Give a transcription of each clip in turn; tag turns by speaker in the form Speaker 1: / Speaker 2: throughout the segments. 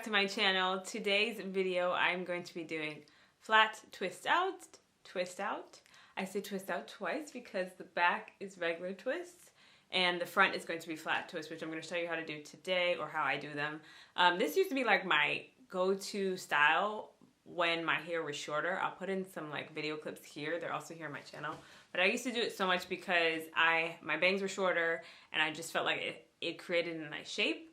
Speaker 1: back to my channel. Today's video I'm going to be doing flat twist out. I say twist out twice because the back is regular twists and the front is going to be flat twist, which I'm going to show you how to do today, or how I do them. This used to be like my go-to style when my hair was shorter. I'll put in some like video clips here. They're also here on my channel. But I used to do it so much because my bangs were shorter and I just felt like it created a nice shape.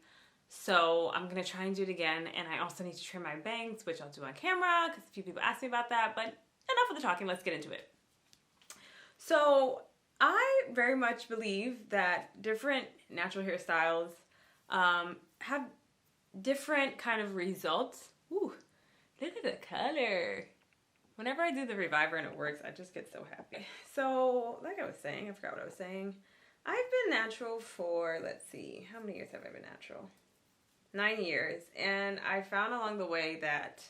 Speaker 1: So I'm going to try and do it again. And I also need to trim my bangs, which I'll do on camera because a few people asked me about that. But enough of the talking, let's get into it. So I very much believe that different natural hairstyles have different kind of results. Ooh, look at the color. Whenever I do the reviver and it works, I just get so happy. So, like I was saying, I forgot what I was saying. I've been natural for, let's see, how many years have I been natural? 9 years. And I found along the way that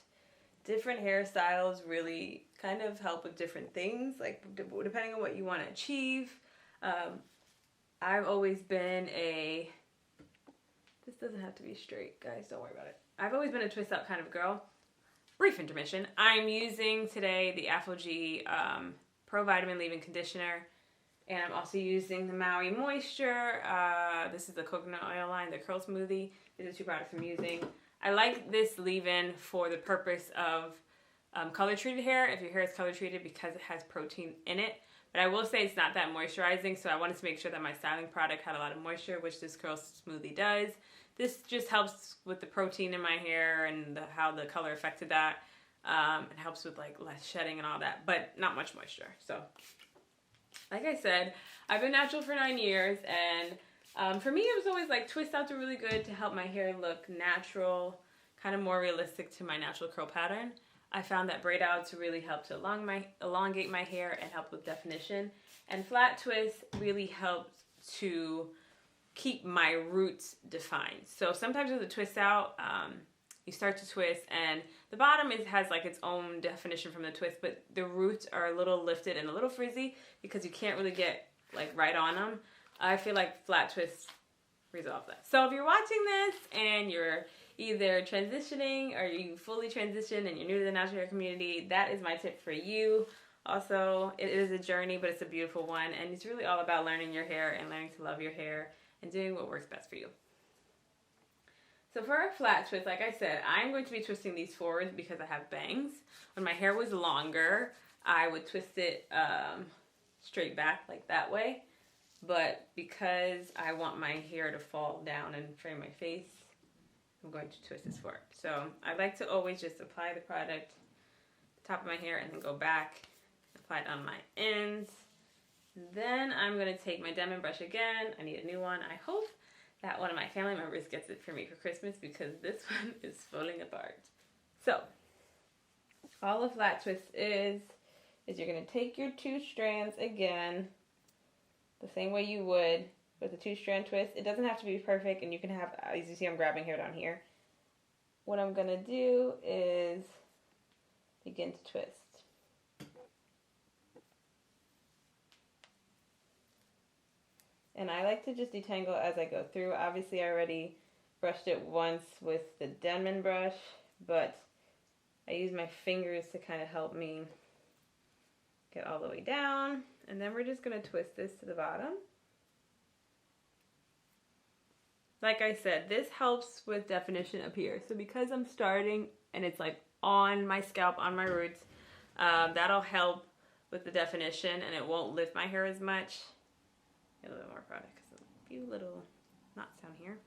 Speaker 1: different hairstyles really kind of help with different things, like depending on what you want to achieve. I've always been this doesn't have to be straight, guys, don't worry about it. I've always been a twist out kind of girl. Brief intermission. I'm using today the Afro-G Pro Vitamin Leave-In Conditioner, and I'm also using the Maui Moisture. This is the coconut oil line, the Curl Smoothie. These are two products I'm using. I like this leave-in for the purpose of color treated hair, if your hair is color treated, because it has protein in it. But I will say it's not that moisturizing, so I wanted to make sure that my styling product had a lot of moisture, which this Curl Smoothie does. This just helps with the protein in my hair and how the color affected that. It helps with like less shedding and all that, but not much moisture. So, like I said, I've been natural for 9 years, and for me it was always like twist outs are really good to help my hair look natural, kind of more realistic to my natural curl pattern. I found that braid outs really help to elongate my hair and help with definition, and flat twists really help to keep my roots defined. So sometimes with a twist out, you start to twist and the bottom has like its own definition from the twist, but the roots are a little lifted and a little frizzy because you can't really get like right on them. I feel like flat twists resolve that. So if you're watching this and you're either transitioning or you fully transitioned and you're new to the natural hair community, that is my tip for you. Also, it is a journey, but it's a beautiful one, and it's really all about learning your hair and learning to love your hair and doing what works best for you. So for a flat twist, like I said, I'm going to be twisting these forwards because I have bangs. When my hair was longer, I would twist it straight back like that way. But because I want my hair to fall down and frame my face, I'm going to twist this forward. So I like to always just apply the product to the top of my hair and then go back, apply it on my ends. Then I'm going to take my Denman brush again. I need a new one. I hope that one of my family members gets it for me for Christmas because this one is falling apart. So, all a flat twist is you're going to take your two strands again, the same way you would with a two-strand twist. It doesn't have to be perfect, and you can have, as you see, I'm grabbing hair down here. What I'm going to do is begin to twist. And I like to just detangle as I go through. Obviously, I already brushed it once with the Denman brush, but I use my fingers to kind of help me get all the way down. And then we're just going to twist this to the bottom. Like I said, this helps with definition up here. So because I'm starting and it's like on my scalp, on my roots, that'll help with the definition and it won't lift my hair as much. A little bit more product because a few little knots down here.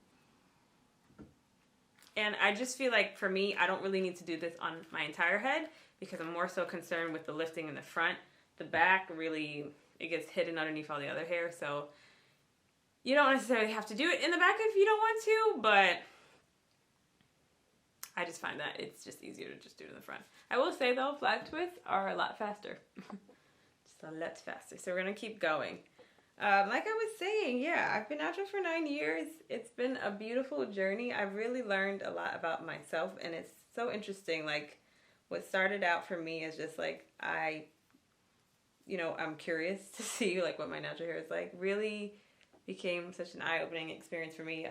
Speaker 1: And I just feel like for me, I don't really need to do this on my entire head because I'm more so concerned with the lifting in the front. The back really, it gets hidden underneath all the other hair. So you don't necessarily have to do it in the back if you don't want to, but I just find that it's just easier to just do it in the front. I will say though, flat twists are a lot faster. Just a lot faster. So we're going to keep going. Like I was saying, yeah, I've been natural for 9 years. It's been a beautiful journey. I've really learned a lot about myself, and it's so interesting. Like, what started out for me is just like, I'm curious to see like what my natural hair is like. Really became such an eye-opening experience for me.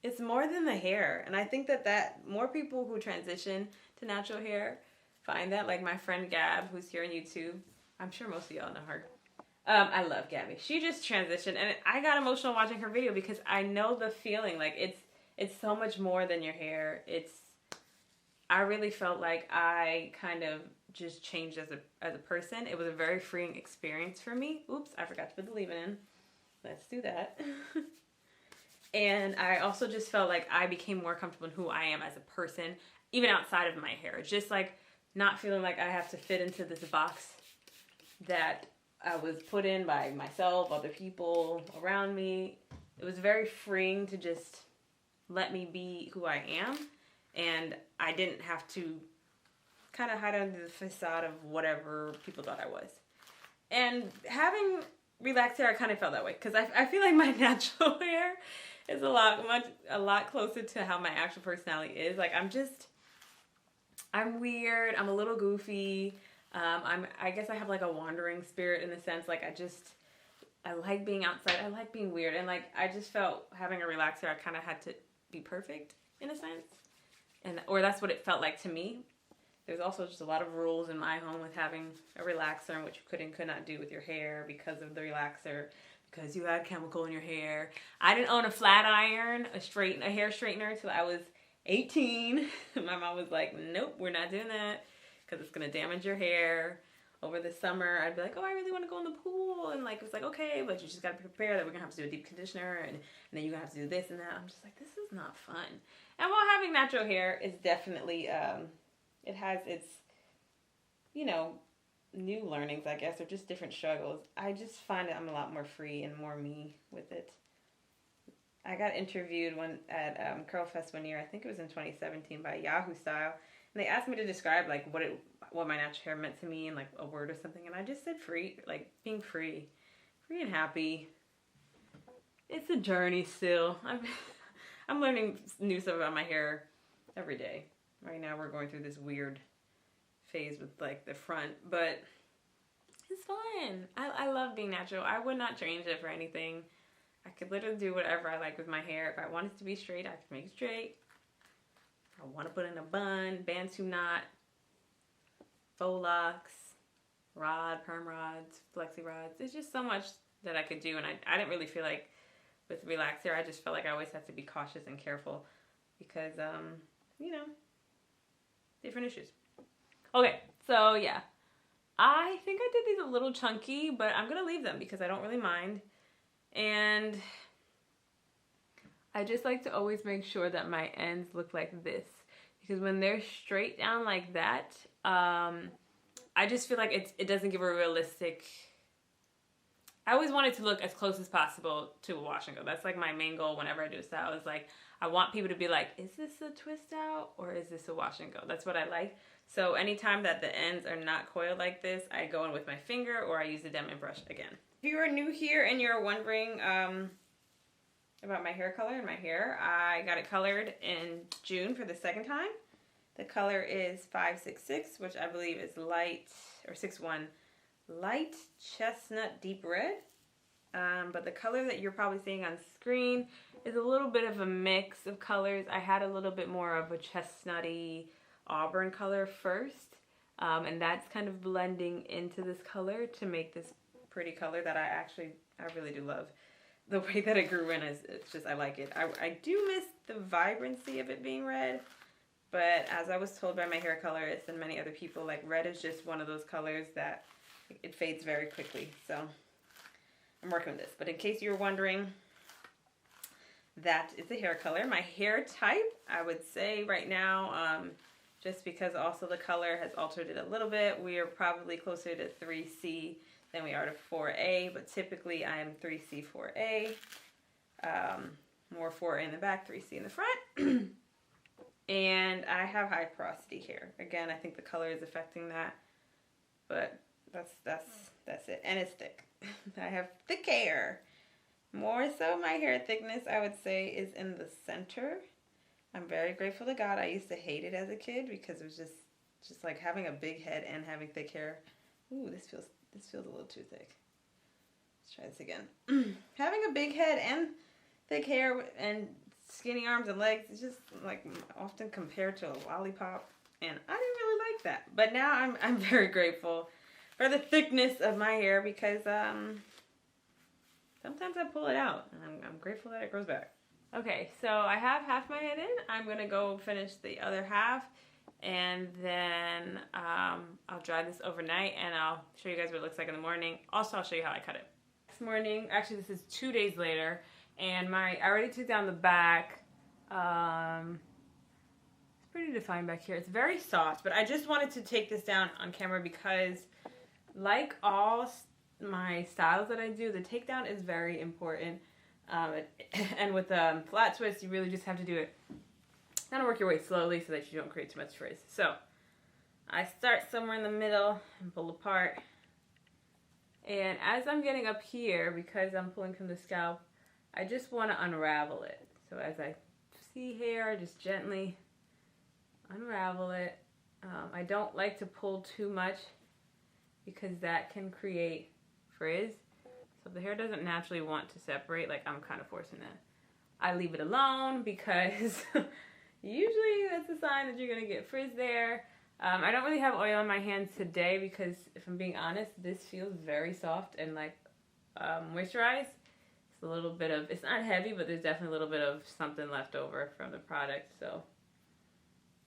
Speaker 1: it's more than the hair. And I think that more people who transition to natural hair find that. Like my friend Gab, who's here on YouTube. I'm sure most of y'all know her. I love Gabby. She just transitioned, and I got emotional watching her video because I know the feeling. Like it's so much more than your hair. I really felt like I kind of just changed as a person. It was a very freeing experience for me. Oops, I forgot to put the leave-in in. Let's do that. And I also just felt like I became more comfortable in who I am as a person, even outside of my hair. Just like not feeling like I have to fit into this box that I was put in by myself, other people around me. It was very freeing to just let me be who I am. And I didn't have to kind of hide under the facade of whatever people thought I was. And having relaxed hair, I kind of felt that way. Because I feel like my natural hair is a lot closer to how my actual personality is. Like I'm weird. I'm a little goofy. I guess I have like a wandering spirit in the sense, like I like being outside. I like being weird. And like, I just felt having a relaxer, I kind of had to be perfect in a sense. Or that's what it felt like to me. There's also just a lot of rules in my home with having a relaxer and what you could and could not do with your hair because of the relaxer, because you had chemical in your hair. I didn't own a flat iron, a hair straightener till I was 18. My mom was like, nope, we're not doing that because it's going to damage your hair. Over the summer, I'd be like, oh, I really want to go in the pool. And like, it's like, okay, but you just got to prepare that we're going to have to do a deep conditioner. And then you're going to have to do this and that. I'm just like, this is not fun. And while having natural hair is definitely, it has its, new learnings, I guess, or just different struggles. I just find that I'm a lot more free and more me with it. I got interviewed at Curl Fest one year. I think it was in 2017 by Yahoo Style. And they asked me to describe like what my natural hair meant to me in like a word or something, and I just said free, like being free and happy. It's a journey still. I'm learning new stuff about my hair every day. Right now we're going through this weird phase with like the front, but it's fun. I love being natural. I would not change it for anything. I could literally do whatever I like with my hair. If I want it to be straight, I could make it straight. I want to put in a bun, bantu knot, faux locks, perm rods, flexi rods. There's just so much that I could do, and I didn't really feel like with relaxer, I just felt like I always had to be cautious and careful because, different issues. Okay, so yeah. I think I did these a little chunky, but I'm going to leave them because I don't really mind. And I just like to always make sure that my ends look like this, because when they're straight down like that, I just feel like it doesn't give a realistic. I always want it to look as close as possible to a wash and go. That's like my main goal whenever I do a style. Is like I want people to be like, is this a twist out or is this a wash and go? That's what I like. So anytime that the ends are not coiled like this, I go in with my finger or I use the Denman brush again. If you are new here and you're wondering about my hair color and my hair, I got it colored in June for the second time. The color is 566, which I believe is light, or 61, light chestnut deep red. But the color that you're probably seeing on screen is a little bit of a mix of colors. I had a little bit more of a chestnutty auburn color first, and that's kind of blending into this color to make this pretty color that I really do love. The way that it grew in it's just, I like it. I do miss the vibrancy of it being red, but as I was told by my hair colorist and many other people, like red is just one of those colors that it fades very quickly. So I'm working with this. But in case you're wondering, that is the hair color. My hair type, I would say right now, just because also the color has altered it a little bit, we are probably closer to 3C than we are to 4A, but typically I am 3C, 4A, more 4A in the back, 3C in the front, and I have high porosity hair. Again, I think the color is affecting that, but that's it, and it's thick. I have thick hair. More so my hair thickness, I would say, is in the center. I'm very grateful to God. I used to hate it as a kid because it was just like having a big head and having thick hair. Ooh, this feels a little too thick. Let's try this again. Having a big head and thick hair and skinny arms and legs. It's just like often compared to a lollipop, and I didn't really like that. But now I'm very grateful for the thickness of my hair because sometimes I pull it out, and I'm grateful that it grows back. Okay, so I have half my head in. I'm gonna go finish the other half, and then I'll dry this overnight, and I'll show you guys what it looks like in the morning. Also, I'll show you how I cut it. This morning, actually this is 2 days later, and I already took down the back. It's pretty defined back here. It's very soft, but I just wanted to take this down on camera because, like all my styles that I do, the takedown is very important. And with flat twist, you really just have to do it. Kind of work your way slowly so that you don't create too much frizz. So I start somewhere in the middle and pull apart. And as I'm getting up here, because I'm pulling from the scalp, I just want to unravel it. So as I see hair, just gently unravel it. I don't like to pull too much because that can create frizz. So if the hair doesn't naturally want to separate, like I'm kind of forcing that, I leave it alone because usually that's a sign that you're going to get frizz there. I don't really have oil on my hands today because, if I'm being honest, this feels very soft and like moisturized. It's a little bit of, it's not heavy, but there's definitely a little bit of something left over from the product. So,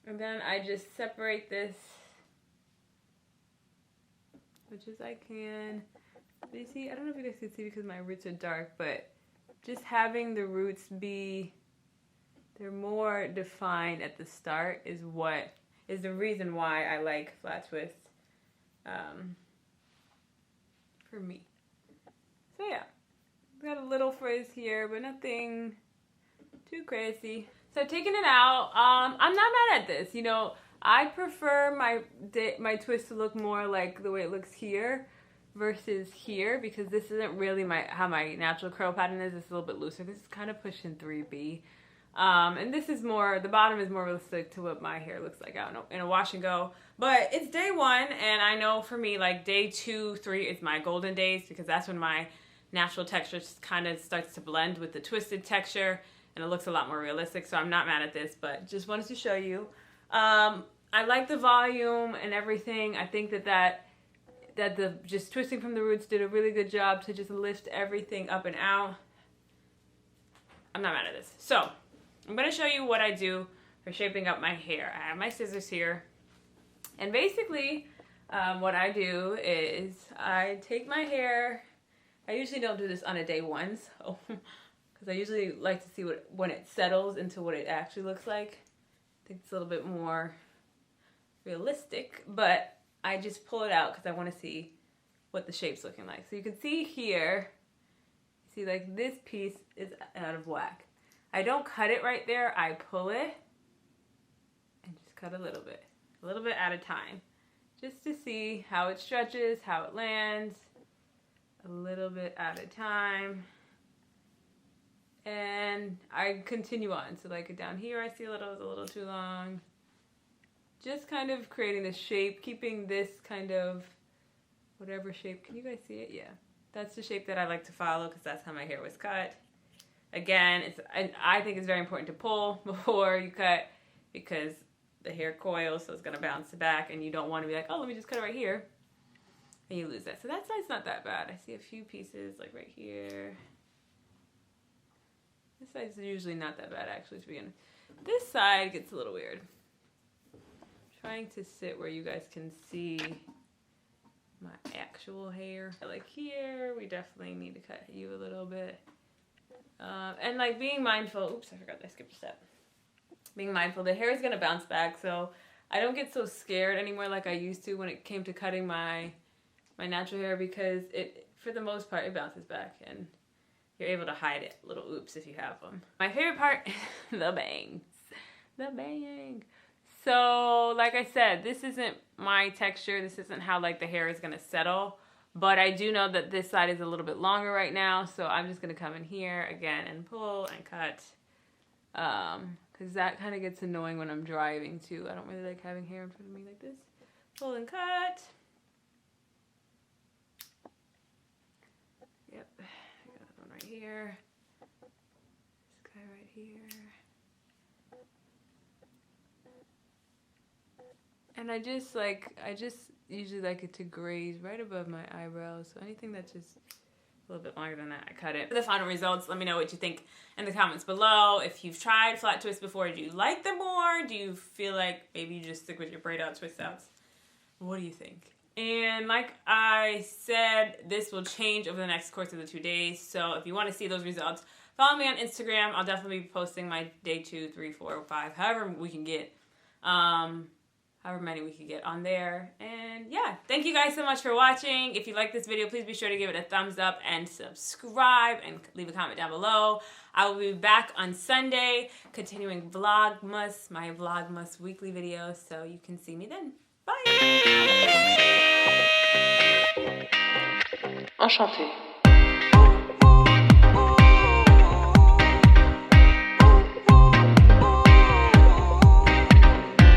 Speaker 1: and then I just separate this as much as I can. But you see, I don't know if you guys can see because my roots are dark, but just having the roots be, they're more defined at the start is the reason why I like flat twists for me. So yeah, got a little frizz here, but nothing too crazy. So I've taken it out. I'm not mad at this. You know, I prefer my twist to look more like the way it looks here versus here, because this isn't really how my natural curl pattern is. It's a little bit looser. This is kind of pushing 3B. And this is more, the bottom is more realistic to what my hair looks like out in a wash and go. But it's day 1, and I know for me, like day 2, 3 is my golden days because that's when my natural texture kind of starts to blend with the twisted texture, and it looks a lot more realistic. So I'm not mad at this, but just wanted to show you. I like the volume and everything. I think that the just twisting from the roots did a really good job to just lift everything up and out. I'm not mad at this. So I'm going to show you what I do for shaping up my hair. I have my scissors here. And basically, what I do is I take my hair. I usually don't do this on a day 1, so because I usually like to see when it settles into what it actually looks like. I think it's a little bit more realistic, but I just pull it out because I want to see what the shape's looking like. So you can see here, see like this piece is out of whack. I don't cut it right there, I pull it and just cut a little bit at a time, just to see how it stretches, how it lands, a little bit at a time. And I continue on. So like down here I see it's a little too long. Just kind of creating the shape, keeping this kind of whatever shape. Can you guys see it? Yeah. That's the shape that I like to follow because that's how my hair was cut. Again, I think it's very important to pull before you cut because the hair coils, so it's going to bounce back, and you don't want to be like, oh, let me just cut it right here, and you lose that. So that side's not that bad. I see a few pieces like right here. This side's usually not that bad, actually, to be honest. This side gets a little weird. I'm trying to sit where you guys can see my actual hair. Like here, we definitely need to cut you a little bit. And like being mindful, oops, I forgot I skipped a step. Being mindful, the hair is going to bounce back, so I don't get so scared anymore like I used to when it came to cutting my natural hair, because for the most part, it bounces back and you're able to hide it. Little oops if you have them. My favorite part is the bangs. The bang. So, like I said, this isn't my texture. This isn't how like the hair is going to settle. But I do know that this side is a little bit longer right now, so I'm just going to come in here again and pull and cut. Because that kind of gets annoying when I'm driving too. I don't really like having hair in front of me like this. Pull and cut. Yep, I got that one right here. This guy right here. And I just usually like it to graze right above my eyebrows. So anything that's just a little bit longer than that, I cut it. For the final results, let me know what you think in the comments below. If you've tried flat twists before, do you like them more? Do you feel like maybe you just stick with your braid out twist outs? What do you think? And like I said, this will change over the next course of the 2 days. So if you want to see those results, follow me on Instagram. I'll definitely be posting my day 2, 3, 4, 5, however we can get. However many we could get on there. And yeah, thank you guys so much for watching. If you like this video, please be sure to give it a thumbs up and subscribe and leave a comment down below. I will be back on Sunday, continuing Vlogmas, my Vlogmas weekly videos, so you can see me then. Bye!
Speaker 2: Enchantée.